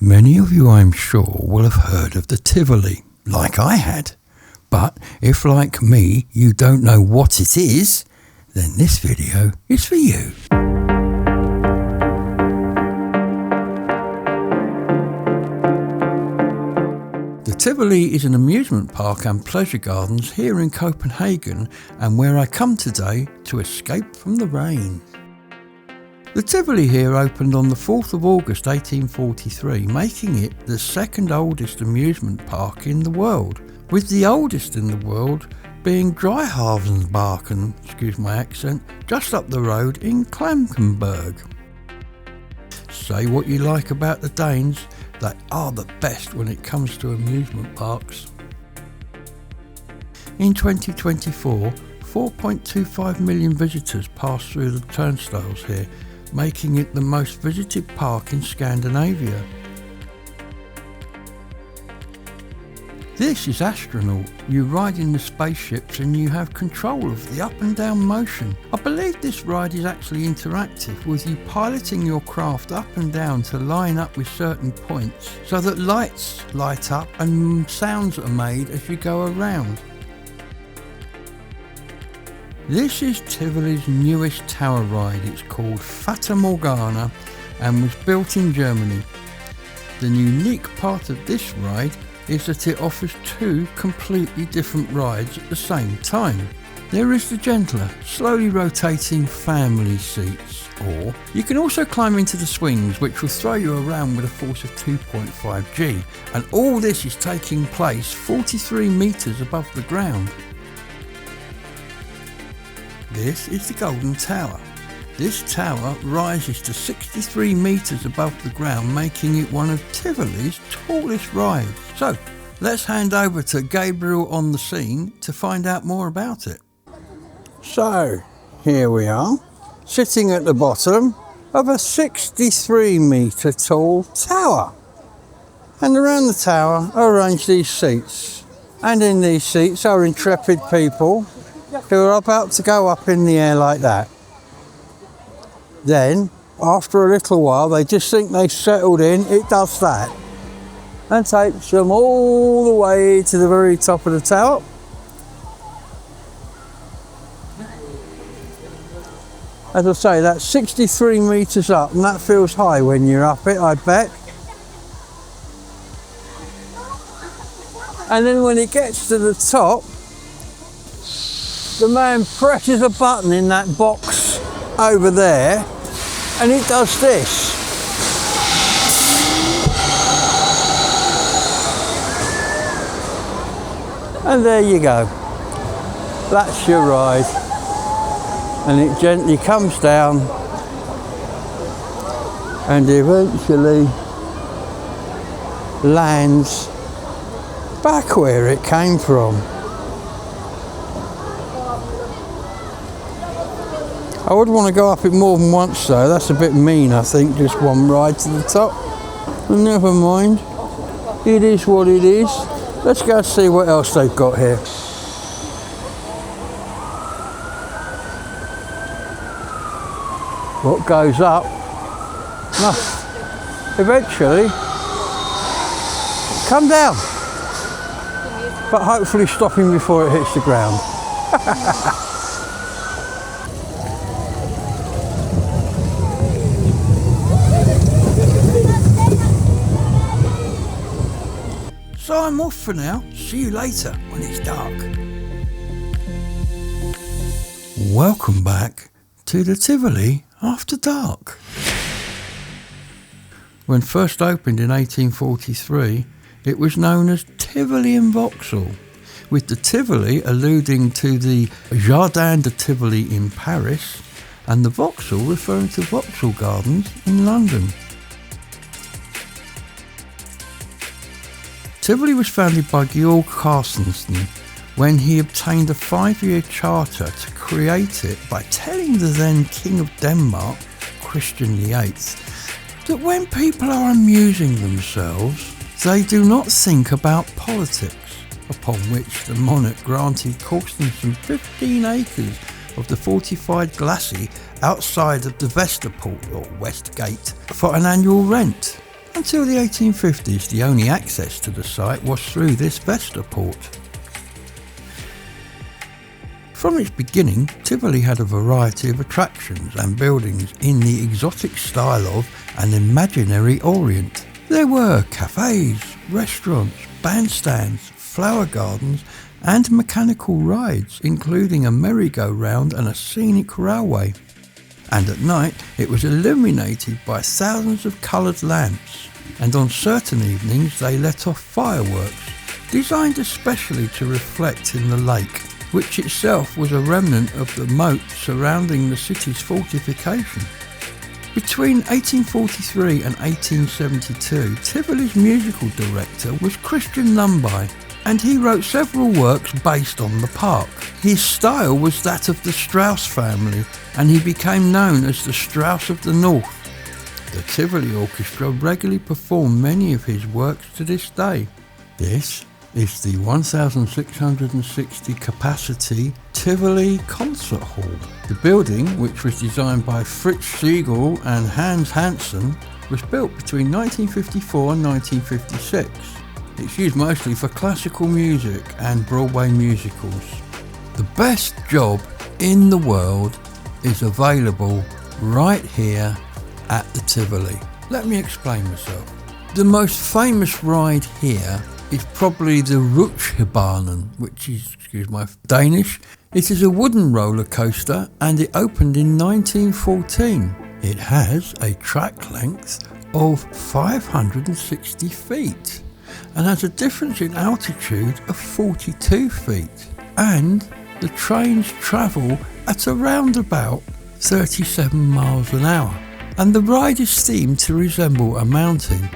Many of you, I'm sure, will have heard of the Tivoli, like I had. But if, like me, you don't know what it is, then this video is for you. The Tivoli is an amusement park and pleasure gardens here in Copenhagen, and where I come today to escape from the rain. The Tivoli here opened on the 4th of August 1843, making it the second oldest amusement park in the world, with the oldest in the world being Dryhavensbakken, excuse my accent, just up the road in Klampenberg. Say what you like about the Danes, they are the best when it comes to amusement parks. In 2024, 4.25 million visitors passed through the turnstiles here, making it the most visited park in Scandinavia. This is Astronaut. You ride in the spaceships and you have control of the up and down motion. I believe this ride is actually interactive, with you piloting your craft up and down to line up with certain points so that lights light up and sounds are made as you go around. This is Tivoli's newest tower ride. It's called Fata Morgana and was built in Germany. The unique part of this ride is that it offers two completely different rides at the same time. There is the gentler, slowly rotating family seats, or you can also climb into the swings, which will throw you around with a force of 2.5 G, and all this is taking place 43 meters above the ground. This is the Golden Tower. This tower rises to 63 meters above the ground, making it one of Tivoli's tallest rides. So, let's hand over to Gabriel on the scene to find out more about it. So, here we are, sitting at the bottom of a 63 meter tall tower. And around the tower are arranged these seats. And in these seats are intrepid people who are about to go up in the air like that. Then, after a little while, they just think they've settled in, it does that, and takes them all the way to the very top of the tower. As I say, that's 63 meters up, and that feels high when you're up it, I bet. And then when it gets to the top, the man presses a button in that box over there, and it does this. And there you go. That's your ride. And it gently comes down and eventually lands back where it came from. I would want to go up it more than once though, that's a bit mean I think, just one ride to the top. Never mind, it is what it is. Let's go see what else they've got here. What goes up must eventually come down, but hopefully stopping before it hits the ground. So I'm off for now. See you later when it's dark. Welcome back to the Tivoli after dark. When first opened in 1843, it was known as Tivoli in Vauxhall, with the Tivoli alluding to the Jardin de Tivoli in Paris and the Vauxhall referring to Vauxhall Gardens in London. Tivoli was founded by Georg Carstensen when he obtained a 5-year charter to create it by telling the then King of Denmark, Christian VIII, that when people are amusing themselves, they do not think about politics, upon which the monarch granted Carstensen 15 acres of the fortified glacis outside of the Vesterport or West Gate for an annual rent. Until the 1850s, the only access to the site was through this Vesta port. From its beginning, Tivoli had a variety of attractions and buildings in the exotic style of an imaginary orient. There were cafes, restaurants, bandstands, flower gardens and mechanical rides, including a merry-go-round and a scenic railway. And at night it was illuminated by thousands of coloured lamps, and on certain evenings they let off fireworks, designed especially to reflect in the lake, which itself was a remnant of the moat surrounding the city's fortification. Between 1843 and 1872, Tivoli's musical director was Christian Lumby, and he wrote several works based on the park. His style was that of the Strauss family, and he became known as the Strauss of the North. The Tivoli Orchestra regularly perform many of his works to this day. This is the 1,660 capacity Tivoli Concert Hall. The building, which was designed by Fritz Siegel and Hans Hansen, was built between 1954 and 1956. It's used mostly for classical music and Broadway musicals. The best job in the world is available right here at the Tivoli. Let me explain myself. The most famous ride here is probably the Rutschbanen, which is, excuse my Danish. It is a wooden roller coaster and it opened in 1914. It has a track length of 560 feet and has a difference in altitude of 42 feet. And the trains travel at around about 37 miles an hour. And the ride is themed to resemble a mountain.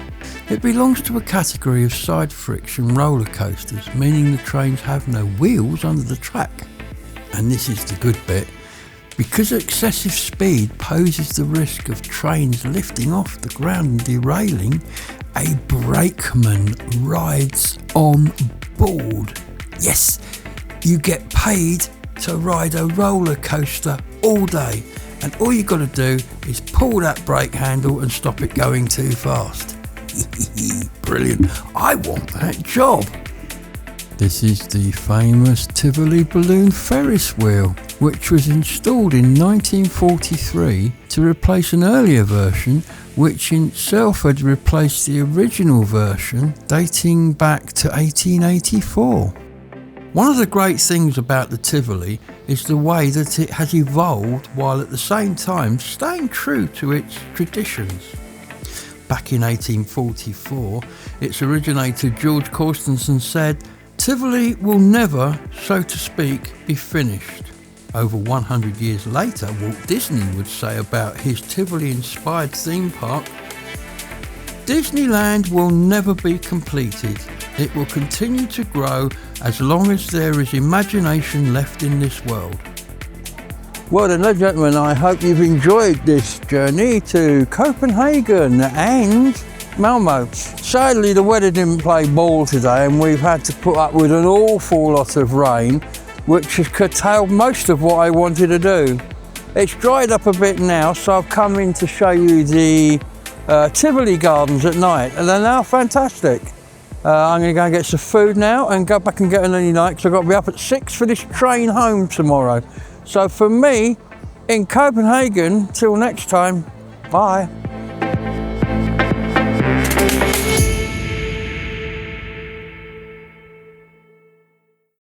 It belongs to a category of side friction roller coasters, meaning the trains have no wheels under the track. And this is the good bit. Because excessive speed poses the risk of trains lifting off the ground and derailing, a brakeman rides on board. Yes, you get paid to ride a roller coaster all day, and all you got to do is pull that brake handle and stop it going too fast. Brilliant, I want that job. This is the famous Tivoli balloon Ferris wheel, which was installed in 1943 to replace an earlier version, which in itself had replaced the original version dating back to 1884. One of the great things about the Tivoli is the way that it has evolved while at the same time staying true to its traditions. Back in 1844, its originator George Corstenson said, "Tivoli will never, so to speak, be finished." Over 100 years later, Walt Disney would say about his Tivoli-inspired theme park, "Disneyland will never be completed. It will continue to grow as long as there is imagination left in this world." Well then, ladies and gentlemen, I hope you've enjoyed this journey to Copenhagen and Malmo. Sadly, the weather didn't play ball today and we've had to put up with an awful lot of rain, which has curtailed most of what I wanted to do. It's dried up a bit now, so I've come in to show you the Tivoli gardens at night, and they're now fantastic. I'm going to go and get some food now and go back and get an early night because I've got to be up at 6 for this train home tomorrow. So for me, in Copenhagen, till next time, bye.